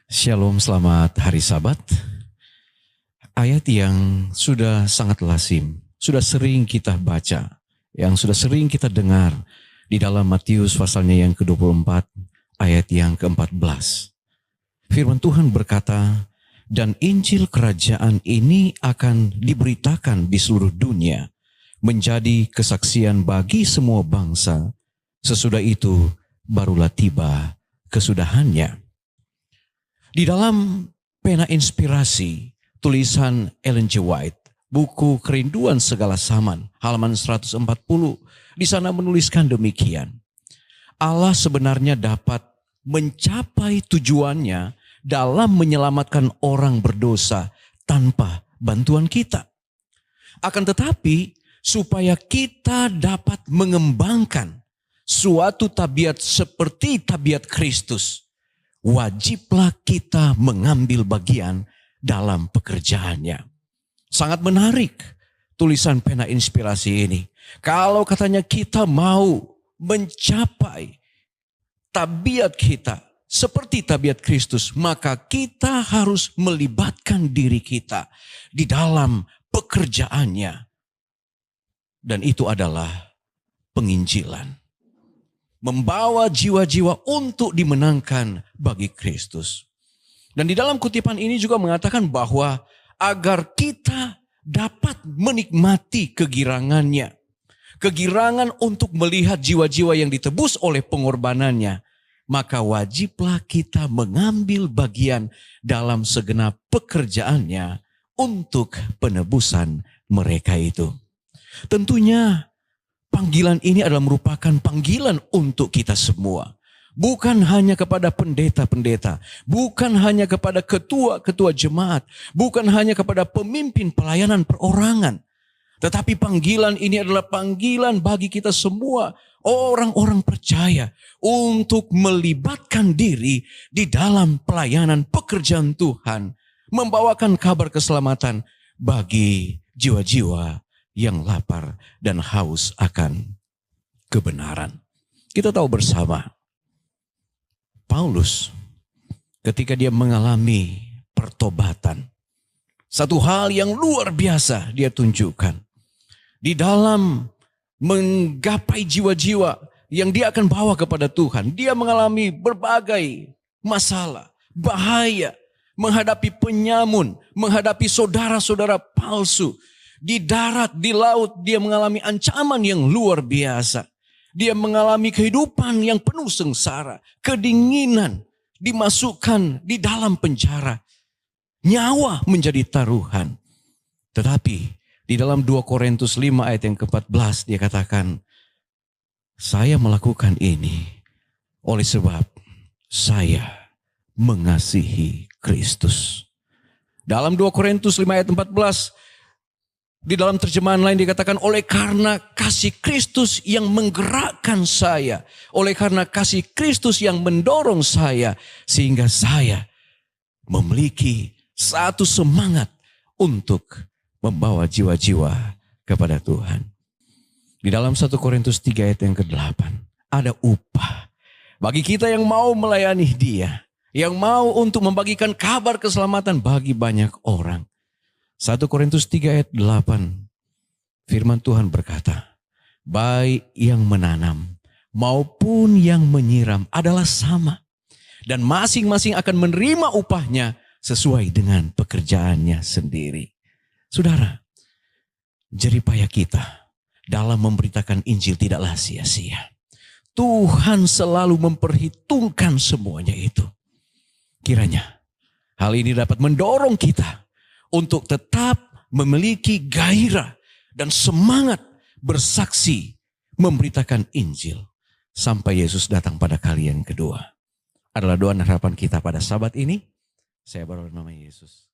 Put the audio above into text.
Shalom, selamat hari Sabat. Ayat yang sudah sangat lazim, sudah sering kita baca, yang sudah sering kita dengar di dalam Matius pasalnya yang ke-24, ayat yang ke-14. Firman Tuhan berkata, "Dan Injil kerajaan ini akan diberitakan di seluruh dunia, menjadi kesaksian bagi semua bangsa. Sesudah itu barulah tiba kesudahannya." Di dalam pena inspirasi, tulisan Ellen G. White, buku Kerinduan Segala Zaman, halaman 140, di sana menuliskan demikian. Allah sebenarnya dapat mencapai tujuannya dalam menyelamatkan orang berdosa tanpa bantuan kita. Akan tetapi, supaya kita dapat mengembangkan suatu tabiat seperti tabiat Kristus, wajiblah kita mengambil bagian dalam pekerjaannya. Sangat menarik tulisan pena inspirasi ini. Kalau katanya kita mau mencapai tabiat kita seperti tabiat Kristus, maka kita harus melibatkan diri kita di dalam pekerjaannya. Dan itu adalah penginjilan. Membawa jiwa-jiwa untuk dimenangkan bagi Kristus. Dan di dalam kutipan ini juga mengatakan bahwa agar kita dapat menikmati kegirangannya. Kegirangan untuk melihat jiwa-jiwa yang ditebus oleh pengorbanannya. Maka wajiblah kita mengambil bagian dalam segenap pekerjaannya untuk penebusan mereka itu. Tentunya panggilan ini adalah merupakan panggilan untuk kita semua. Bukan hanya kepada pendeta-pendeta, bukan hanya kepada ketua-ketua jemaat, bukan hanya kepada pemimpin pelayanan perorangan. Tetapi panggilan ini adalah panggilan bagi kita semua, orang-orang percaya, untuk melibatkan diri di dalam pelayanan pekerjaan Tuhan, membawakan kabar keselamatan bagi jiwa-jiwa yang lapar dan haus akan kebenaran. Kita tahu bersama, Paulus ketika dia mengalami pertobatan, satu hal yang luar biasa dia tunjukkan. Di dalam menggapai jiwa-jiwa yang dia akan bawa kepada Tuhan, dia mengalami berbagai masalah, bahaya, menghadapi penyamun, menghadapi saudara-saudara palsu. Di darat, di laut, dia mengalami ancaman yang luar biasa. Dia mengalami kehidupan yang penuh sengsara, kedinginan, dimasukkan di dalam penjara. Nyawa menjadi taruhan. Tetapi di dalam 2 Korintus 5 ayat yang ke-14 dia katakan, "Saya melakukan ini oleh sebab saya mengasihi Kristus." Dalam 2 Korintus 5 ayat 14, di dalam terjemahan lain dikatakan, oleh karena kasih Kristus yang menggerakkan saya. Oleh karena kasih Kristus yang mendorong saya. Sehingga saya memiliki satu semangat untuk membawa jiwa-jiwa kepada Tuhan. Di dalam 1 Korintus 3 ayat yang ke-8. Ada upah bagi kita yang mau melayani Dia. Yang mau untuk membagikan kabar keselamatan bagi banyak orang. 1 Korintus 3 ayat 8, firman Tuhan berkata, baik yang menanam maupun yang menyiram adalah sama. Dan masing-masing akan menerima upahnya sesuai dengan pekerjaannya sendiri. Saudara, jeripaya kita dalam memberitakan Injil tidaklah sia-sia. Tuhan selalu memperhitungkan semuanya itu. Kiranya hal ini dapat mendorong kita untuk tetap memiliki gairah dan semangat bersaksi memberitakan Injil sampai Yesus datang pada kali yang kedua. Adalah doa dan harapan kita pada Sabat ini. Saya berdoa dalam nama Yesus.